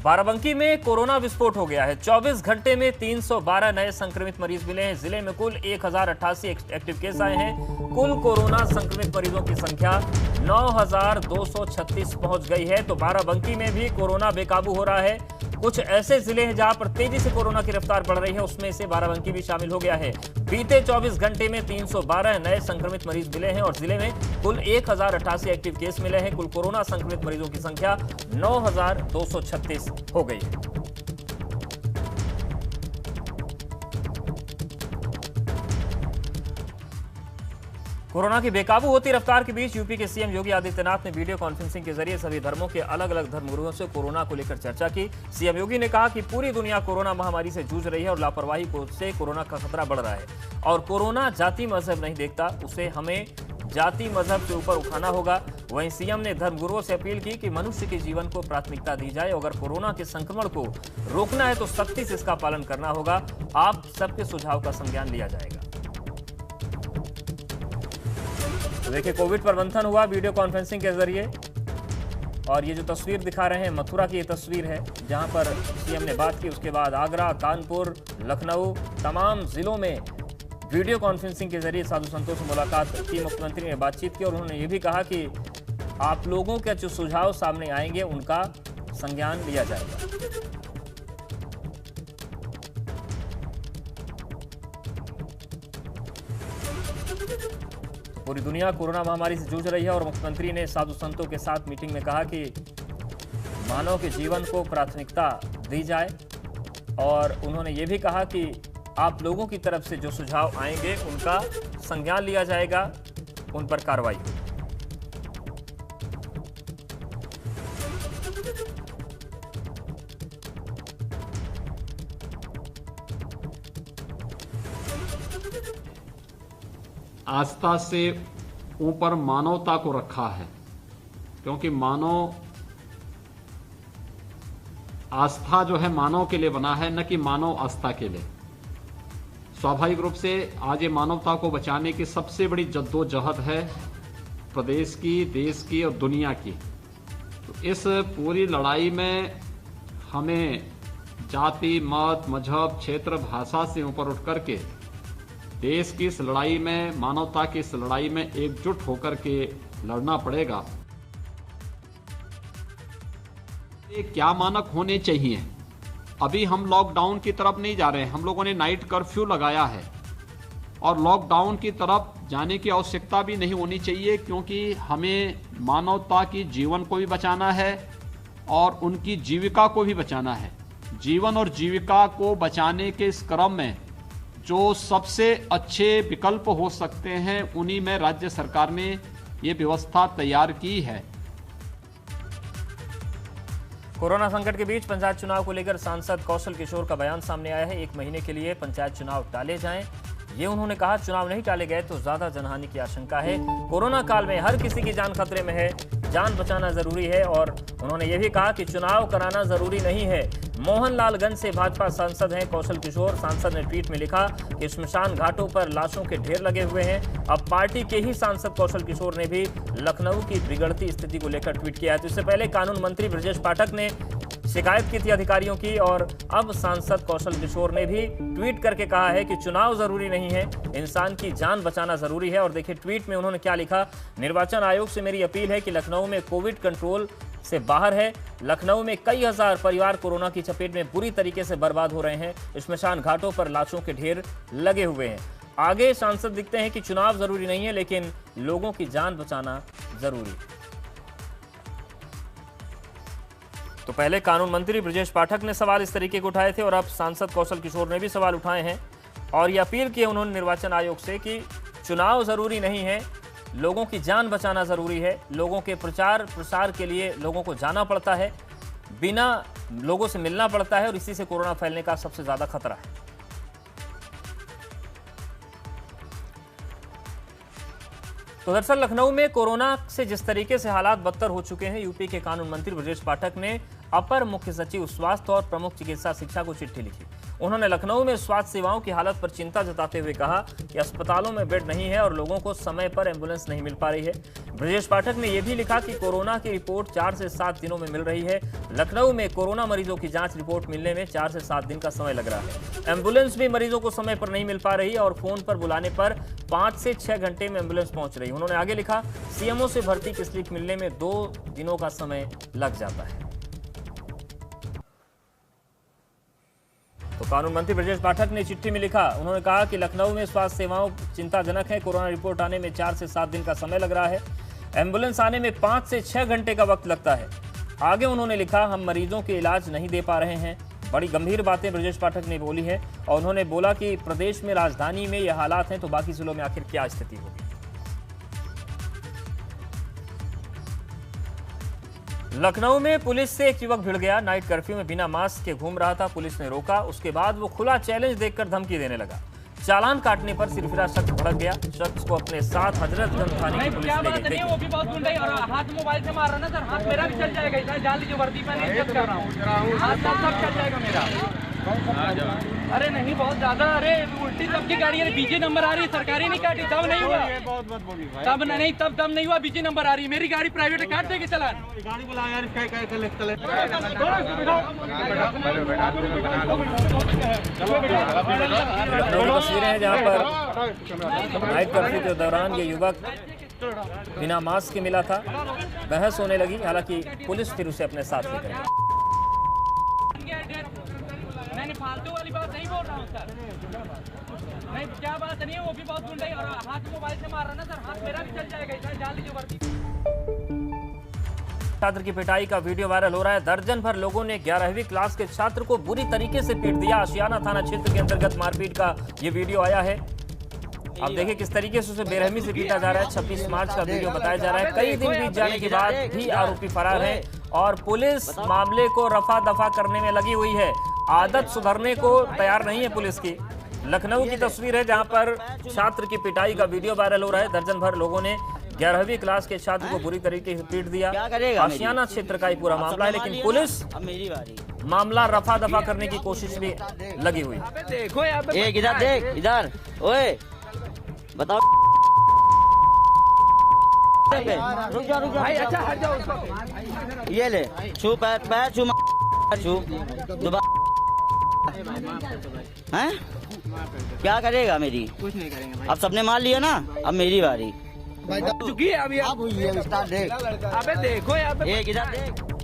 बाराबंकी में कोरोना विस्फोट हो गया है। 24 घंटे में 312 नए संक्रमित मरीज मिले हैं। जिले में कुल 1088 एक्टिव केस आए हैं। कुल कोरोना संक्रमित मरीजों की संख्या 9236 पहुंच गई है। तो बाराबंकी में भी कोरोना बेकाबू हो रहा है। कुछ ऐसे जिले हैं जहां पर तेजी से कोरोना की रफ्तार बढ़ रही है, उसमें से बाराबंकी भी शामिल हो गया है। बीते 24 घंटे में 312 नए संक्रमित मरीज मिले हैं और जिले में कुल 1088 एक्टिव केस मिले हैं। कुल कोरोना संक्रमित मरीजों की संख्या 9236 हो गई है। कोरोना की बेकाबू होती रफ्तार के बीच यूपी के सीएम योगी आदित्यनाथ ने वीडियो कॉन्फ्रेंसिंग के जरिए सभी धर्मों के अलग अलग धर्मगुरुओं से कोरोना को लेकर चर्चा की। सीएम योगी ने कहा कि पूरी दुनिया कोरोना महामारी से जूझ रही है और लापरवाही से कोरोना का खतरा बढ़ रहा है और कोरोना जाति मजहब नहीं देखता, उसे हमें जाति मजहब से ऊपर उठाना होगा। वहीं सीएम ने धर्मगुरुओं से अपील की कि मनुष्य के जीवन को प्राथमिकता दी जाए। अगर कोरोना के संक्रमण को रोकना है तो सख्ती से इसका पालन करना होगा। आप सबके सुझाव का संज्ञान लिया जाएगा। तो देखिए, कोविड पर मंथन हुआ वीडियो कॉन्फ्रेंसिंग के जरिए और ये जो तस्वीर दिखा रहे हैं मथुरा की ये तस्वीर है जहां पर सीएम ने बात की। उसके बाद आगरा, कानपुर, लखनऊ तमाम जिलों में वीडियो कॉन्फ्रेंसिंग के जरिए साधु संतों से मुलाकात की। मुख्यमंत्री ने बातचीत की और उन्होंने ये भी कहा कि आप लोगों के जो सुझाव सामने आएंगे उनका संज्ञान लिया जाएगा। पूरी दुनिया कोरोना महामारी से जूझ रही है और मुख्यमंत्री ने साधु संतों के साथ मीटिंग में कहा कि मानव के जीवन को प्राथमिकता दी जाए और उन्होंने ये भी कहा कि आप लोगों की तरफ से जो सुझाव आएंगे उनका संज्ञान लिया जाएगा, उन पर कार्रवाई होगी। आस्था से ऊपर मानवता को रखा है, क्योंकि मानव आस्था जो है मानव के लिए बना है, न कि मानव आस्था के लिए। स्वाभाविक रूप से आज ये मानवता को बचाने की सबसे बड़ी जद्दोजहद है प्रदेश की, देश की और दुनिया की। तो इस पूरी लड़ाई में हमें जाति, मत, मजहब, क्षेत्र, भाषा से ऊपर उठ करके देश की इस लड़ाई में, मानवता की इस लड़ाई में एकजुट होकर के लड़ना पड़ेगा। ये क्या मानक होने चाहिए? अभी हम लॉकडाउन की तरफ नहीं जा रहे हैं। हम लोगों ने नाइट कर्फ्यू लगाया है और लॉकडाउन की तरफ जाने की आवश्यकता भी नहीं होनी चाहिए, क्योंकि हमें मानवता की जीवन को भी बचाना है और उनकी जीविका को भी बचाना है। जीवन और जीविका को बचाने के इस क्रम में जो सबसे अच्छे विकल्प हो सकते हैं उन्हीं में राज्य सरकार ने ये व्यवस्था तैयार की है। कोरोना संकट के बीच पंचायत चुनाव को लेकर सांसद कौशल किशोर का बयान सामने आया है। 1 महीने के लिए पंचायत चुनाव टाले जाएं, ये उन्होंने कहा। चुनाव नहीं टाले गए तो ज्यादा जनहानि की आशंका है। कोरोना काल में हर किसी की जान खतरे में है, जान बचाना जरूरी है। और उन्होंने ये भी कहा कि चुनाव कराना जरूरी नहीं है। मोहनलालगंज से भाजपा सांसद हैं कौशल किशोर। सांसद ने ट्वीट में लिखा कि स्मशान घाटों पर लाशों के ढेर लगे हुए हैं। अब पार्टी के ही सांसद कौशल किशोर ने भी लखनऊ की बिगड़ती स्थिति को लेकर ट्वीट किया है। तो इससे पहले कानून मंत्री ब्रजेश पाठक ने शिकायत की थी अधिकारियों की और अब सांसद कौशल किशोर ने भी ट्वीट करके कहा है कि चुनाव जरूरी नहीं है, इंसान की जान बचाना जरूरी है। और देखिए ट्वीट में उन्होंने क्या लिखा। निर्वाचन आयोग से मेरी अपील है कि लखनऊ में कोविड कंट्रोल से बाहर है। लखनऊ में कई हजार परिवार कोरोना की चपेट में बुरी तरीके से बर्बाद हो रहे हैं। स्मशान घाटों पर लाशों के ढेर लगे हुए हैं। आगे सांसद लिखते हैं कि चुनाव जरूरी नहीं है लेकिन लोगों की जान बचाना जरूरी है। तो पहले कानून मंत्री ब्रजेश पाठक ने सवाल इस तरीके के उठाए थे और अब सांसद कौशल किशोर ने भी सवाल उठाए हैं और ये अपील की है उन्होंने निर्वाचन आयोग से कि चुनाव जरूरी नहीं है, लोगों की जान बचाना जरूरी है। लोगों के प्रचार प्रसार के लिए लोगों को जाना पड़ता है, बिना लोगों से मिलना पड़ता है और इसी से कोरोना फैलने का सबसे ज्यादा खतरा है। तो दरअसल लखनऊ में कोरोना से जिस तरीके से हालात बदतर हो चुके हैं, यूपी के कानून मंत्री ब्रजेश पाठक ने अपर मुख्य सचिव स्वास्थ्य और प्रमुख चिकित्सा शिक्षा को चिट्ठी लिखी उन्होंने लखनऊ में स्वास्थ्य सेवाओं की हालत पर चिंता जताते हुए कहा कि अस्पतालों में बेड नहीं है और लोगों को समय पर एम्बुलेंस नहीं मिल पा रही है। ब्रजेश पाठक ने यह भी लिखा कि कोरोना की रिपोर्ट 4 से 7 दिनों में मिल रही है। लखनऊ में कोरोना मरीजों की जांच रिपोर्ट मिलने में 4 से 7 दिन का समय लग रहा है। एम्बुलेंस भी मरीजों को समय पर नहीं मिल पा रही और फोन पर बुलाने पर 5 से 6 घंटे में एम्बुलेंस पहुंच रही। उन्होंने आगे लिखा, सीएमओ से भर्ती की स्लिप मिलने में 2 दिनों का समय लग जाता है। तो कानून मंत्री ब्रजेश पाठक ने चिट्ठी में लिखा, उन्होंने कहा कि लखनऊ में स्वास्थ्य सेवाओं चिंताजनक है। कोरोना रिपोर्ट आने में 4 से 7 दिन का समय लग रहा है। एम्बुलेंस आने में 5 से 6 घंटे का वक्त लगता है। आगे उन्होंने लिखा, हम मरीजों के इलाज नहीं दे पा रहे हैं। बड़ी गंभीर बातें ब्रजेश पाठक ने बोली है और उन्होंने बोला कि प्रदेश में राजधानी में यह हालात हैं तो बाकी जिलों में आखिर क्या स्थिति होगी। लखनऊ में पुलिस से एक युवक भिड़ गया। नाइट कर्फ्यू में बिना मास्क के घूम रहा था। पुलिस ने रोका, उसके बाद वो खुला चैलेंज देखकर धमकी देने लगा। चालान काटने पर सिरफिरा शख्स भड़क गया। शख्स को अपने साथ हजरतगंज थाने की पुलिस ले गई। वो भी बहुत गुंडा और हाथ मोबाइल से मार रहा ना सर, हाथ मेरा भी चल जाएगा। इधर जान लीजिए, वर्दी में नहीं कर रहा हूँ, हाथ सब चल जाएगा मेरा। अरे नहीं, बहुत ज्यादा। अरे उल्टी सबकी गाड़ी है, बीजे नंबर आ रही है, सरकारी नहीं काटी तब नहीं हुआ, तब नहीं, तब नहीं हुआ, बीजे नंबर आ रही है। मेरी गाड़ी प्राइवेट है, काट देगी चालान। गाड़ी बुला यार, तस्वीरें हैं जहां पर नाइट कर्फ्यू के दौरान ये युवक बिना मास्क के मिला था। बहस होने लगी, हालांकि पुलिस फिर उसे अपने साथ लेकर गई। मैंने फालतू वाली बात नहीं बोल रहा हूँ सर, नहीं क्या बात नहीं है। वो भी बहुत गुंडा और हाथ मोबाइल से मार रहा ना सर, हाथ मेरा भी चल जाएगा। इधर जान लीजिए, वर्दी। छात्र की पिटाई का वीडियो वायरल हो रहा है। दर्जन भर लोगों ने 11वीं क्लास के छात्र को बुरी तरीके से पीट दिया। आशियाना थाना क्षेत्र के अंतर्गत मारपीट का ये वीडियो आया है। अब देखिए किस तरीके से उसे बेरहमी से पीटा जा रहा है। 26 मार्च का वीडियो बताया जा रहा है। कई दिन बीत जाने के बाद भी आरोपी फरार है और पुलिस मामले को रफा दफा करने में लगी हुई है। आदत सुधरने को तैयार नहीं है पुलिस की। लखनऊ की तस्वीर है जहां पर छात्र की पिटाई का वीडियो वायरल हो रहा है। दर्जन भर लोगों ने 11वीं क्लास के छात्र को बुरी तरीके से पीट दिया। आशियाना क्षेत्र का ही पूरा मामला है, लेकिन पुलिस मामला रफा दफा करने की कोशिश में लगी हुई। देखो इधर देख, इधर ओए बताओ। रुक जा भाई, अच्छा हट जाओ। ये ले, छू पैर छू, छू दोबारा। हैं क्या करेगा? मेरी कुछ नहीं करेंगे। अब सबने मार लिया ना, अब मेरी बारी। चुकी है अभी। अब हुई है, देख। अबे देखो यहाँ पे, इधर देख।